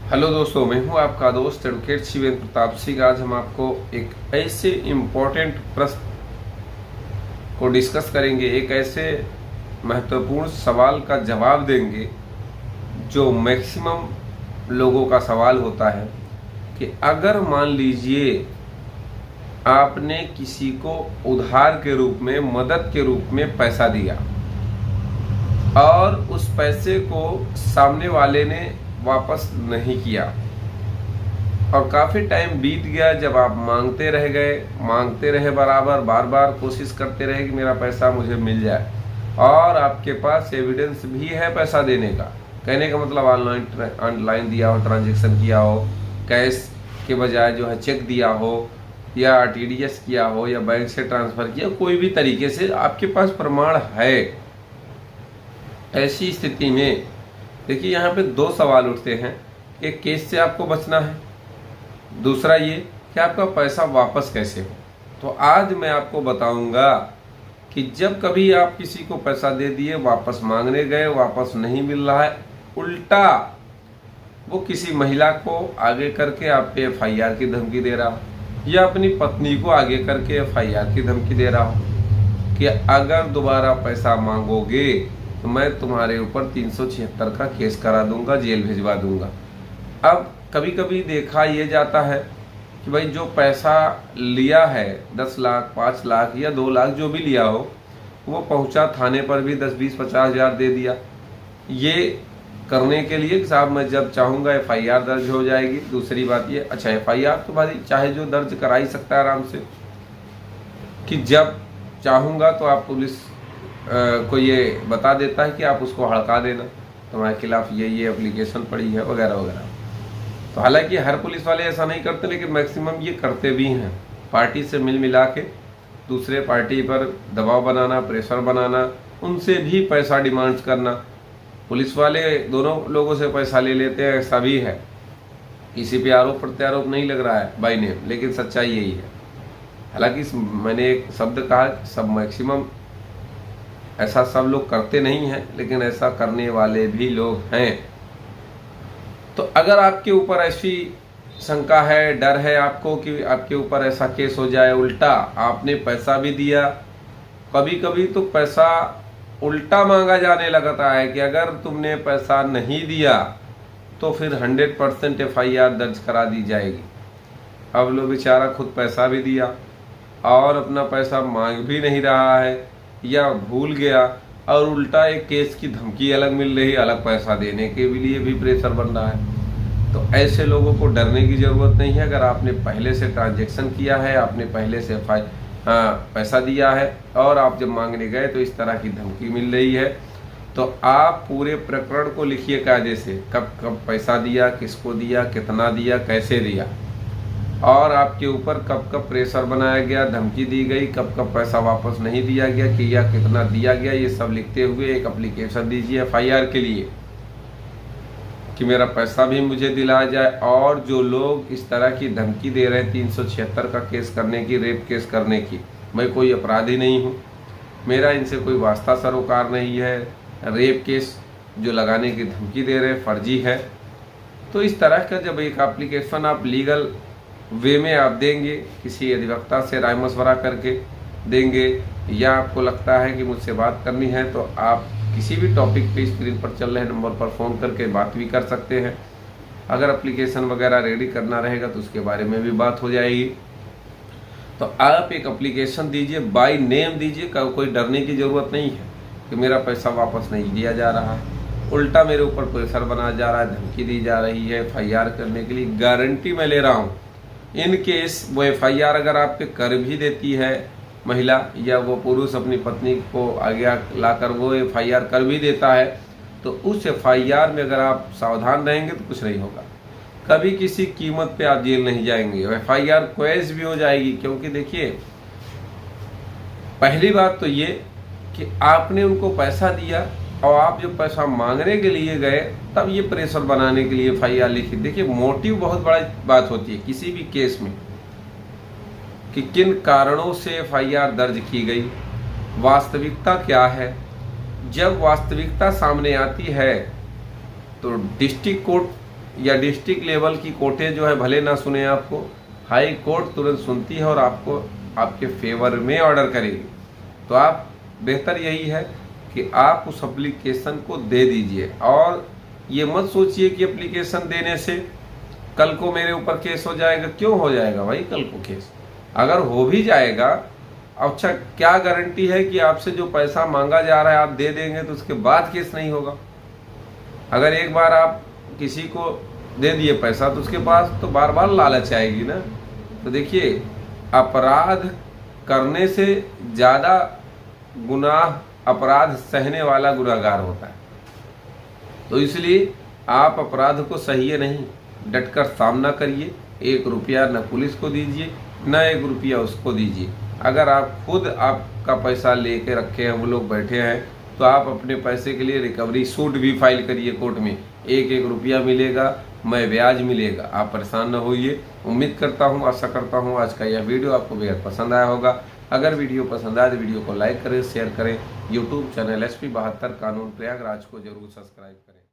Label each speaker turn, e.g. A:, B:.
A: Hello दोस्तों, मैं हूं आपका दोस्त एडवोकेट शिवेंद्र प्रताप सिंह। आज हम आपको एक ऐसे इम्पोर्टेंट प्रश्न को डिस्कस करेंगे, एक ऐसे महत्वपूर्ण सवाल का जवाब देंगे जो मैक्सिमम लोगों का सवाल होता है कि अगर मान लीजिए आपने किसी को उधार के रूप में, मदद के रूप में पैसा दिया और उस पैसे को सामने वाले ने वापस नहीं किया और काफ़ी टाइम बीत गया, जब आप मांगते रहे बराबर, बार बार कोशिश करते रहे कि मेरा पैसा मुझे मिल जाए और आपके पास एविडेंस भी है पैसा देने का। कहने का मतलब ऑनलाइन दिया हो, ट्रांजैक्शन किया हो, कैश के बजाय जो है चेक दिया हो या आरटीजीएस किया हो या बैंक से ट्रांसफ़र किया, कोई भी तरीके से आपके पास प्रमाण है। ऐसी स्थिति में देखिए, यहाँ पे दो सवाल उठते हैं। एक, केस से आपको बचना है, दूसरा ये कि आपका पैसा वापस कैसे हो। तो आज मैं आपको बताऊंगा कि जब कभी आप किसी को पैसा दे दिए, वापस मांगने गए, वापस नहीं मिल रहा है, उल्टा वो किसी महिला को आगे करके आप पे एफआईआर की धमकी दे रहा हो या अपनी पत्नी को आगे करके एफआईआर की धमकी दे रहा हो कि अगर दोबारा पैसा मांगोगे तो मैं तुम्हारे ऊपर 376 का केस करा दूंगा, जेल भिजवा दूंगा। अब कभी कभी देखा ये जाता है कि भाई जो पैसा लिया है 10 लाख, 5 लाख या 2 लाख जो भी लिया हो, वो पहुंचा थाने पर भी 10, 20, 50 हज़ार दे दिया। ये करने के लिए कि साहब मैं जब चाहूँगा एफआईआर दर्ज हो जाएगी। दूसरी बात ये, अच्छा एफआईआर तो भाई चाहे जो दर्ज करा ही सकता है आराम से, कि जब चाहूँगा तो आप पुलिस को ये बता देता है कि आप उसको हड़का देना, तुम्हारे खिलाफ ये एप्लीकेशन पड़ी है वगैरह वगैरह। तो हालांकि हर पुलिस वाले ऐसा नहीं करते, लेकिन मैक्सिमम ये करते भी हैं। पार्टी से मिल मिला के दूसरे पार्टी पर दबाव बनाना, प्रेशर बनाना, उनसे भी पैसा डिमांड्स करना। पुलिस वाले दोनों लोगों से पैसा ले लेते हैं, ऐसा भी है। किसी पे आरोप प्रत्यारोप नहीं लग रहा है बाय नेम, लेकिन सच्चाई यही है। हालांकि मैंने एक शब्द कहा, सब मैक्सिमम ऐसा सब लोग करते नहीं हैं, लेकिन ऐसा करने वाले भी लोग हैं। तो अगर आपके ऊपर ऐसी शंका है, डर है आपको कि आपके ऊपर ऐसा केस हो जाए, उल्टा आपने पैसा भी दिया, कभी कभी तो पैसा उल्टा मांगा जाने लगता है कि अगर तुमने पैसा नहीं दिया तो फिर 100% एफआईआर दर्ज करा दी जाएगी। अब लो बेचारा खुद पैसा भी दिया और अपना पैसा मांग भी नहीं रहा है या भूल गया, और उल्टा एक केस की धमकी अलग मिल रही, अलग पैसा देने के लिए भी प्रेशर बन रहा है। तो ऐसे लोगों को डरने की ज़रूरत नहीं है। अगर आपने पहले से ट्रांजैक्शन किया है, आपने पहले से पैसा दिया है और आप जब मांगने गए तो इस तरह की धमकी मिल रही है, तो आप पूरे प्रकरण को लिखिए कायदे से, कब कब पैसा दिया, किसको दिया, कितना दिया, कैसे दिया, और आपके ऊपर कब कब प्रेशर बनाया गया, धमकी दी गई, कब कब पैसा वापस नहीं दिया गया कि या कितना दिया गया, ये सब लिखते हुए एक एप्लीकेशन दीजिए एफआईआर के लिए कि मेरा पैसा भी मुझे दिलाया जाए। और जो लोग इस तरह की धमकी दे रहे हैं 376 का केस करने की, रेप केस करने की, मैं कोई अपराधी नहीं हूँ, मेरा इनसे कोई वास्ता सरोकार नहीं है, रेप केस जो लगाने की धमकी दे रहे हैं फर्जी है। तो इस तरह का जब एक एप्लीकेशन आप लीगल वे में आप देंगे, किसी अधिवक्ता से राय मशवरा करके देंगे, या आपको लगता है कि मुझसे बात करनी है, तो आप किसी भी टॉपिक पे स्क्रीन पर चल रहे नंबर पर फ़ोन करके बात भी कर सकते हैं। अगर एप्लीकेशन वगैरह रेडी करना रहेगा तो उसके बारे में भी बात हो जाएगी। तो आप एक एप्लीकेशन दीजिए, बाय नेम दीजिए, कोई डरने की ज़रूरत नहीं है कि मेरा पैसा वापस नहीं दिया जा रहा है, उल्टा मेरे ऊपर प्रेशर बनाया जा रहा है, धमकी दी जा रही है एफआईआर करने के लिए। गारंटी मैं ले रहा हूँ, इन केस वो एफआईआर अगर आप पे कर भी देती है महिला या वो पुरुष अपनी पत्नी को आगे लाकर वो एफआईआर कर भी देता है, तो उस एफआईआर में अगर आप सावधान रहेंगे तो कुछ नहीं होगा। कभी किसी कीमत पे आप जेल नहीं जाएंगे, एफआईआर क्वैश भी हो जाएगी। क्योंकि देखिए, पहली बात तो ये कि आपने उनको पैसा दिया और आप जब पैसा मांगने के लिए गए तब ये प्रेशर बनाने के लिए एफआईआर लिखी। देखिए, मोटिव बहुत बड़ा बात होती है किसी भी केस में, कि किन कारणों से एफआईआर दर्ज की गई, वास्तविकता क्या है। जब वास्तविकता सामने आती है तो डिस्ट्रिक्ट कोर्ट या डिस्ट्रिक्ट लेवल की कोर्टें जो है भले ना सुने आपको, हाई कोर्ट तुरंत सुनती है और आपको आपके फेवर में ऑर्डर करेगी। तो आप बेहतर यही है कि आप उस एप्लीकेशन को दे दीजिए। और ये मत सोचिए कि एप्लीकेशन देने से कल को मेरे ऊपर केस हो जाएगा। क्यों हो जाएगा भाई कल को केस? अगर हो भी जाएगा, अच्छा क्या गारंटी है कि आपसे जो पैसा मांगा जा रहा है आप दे देंगे तो उसके बाद केस नहीं होगा? अगर एक बार आप किसी को दे दिए पैसा तो उसके पास तो बार बार लालच आएगी ना। तो देखिए, अपराध करने से ज़्यादा गुनाह अपराध सहने वाला गुनहगार होता है। तो इसलिए आप अपराध को सहिए नहीं, डटकर सामना करिए। 1 रुपया न पुलिस को दीजिए, न 1 रुपया उसको दीजिए। अगर आप खुद आपका पैसा लेके रखे हैं, वो लोग बैठे हैं, तो आप अपने पैसे के लिए रिकवरी सूट भी फाइल करिए कोर्ट में। 1-1 रुपया मिलेगा, मैं ब्याज मिलेगा। आप परेशान न होइए। उम्मीद करता हूँ, आशा करता हूँ आज का यह वीडियो आपको बेहद पसंद आया होगा। अगर वीडियो पसंद आए तो वीडियो को लाइक करें, शेयर करें। यूट्यूब चैनल SP 72 कानून प्रयागराज को जरूर सब्सक्राइब करें।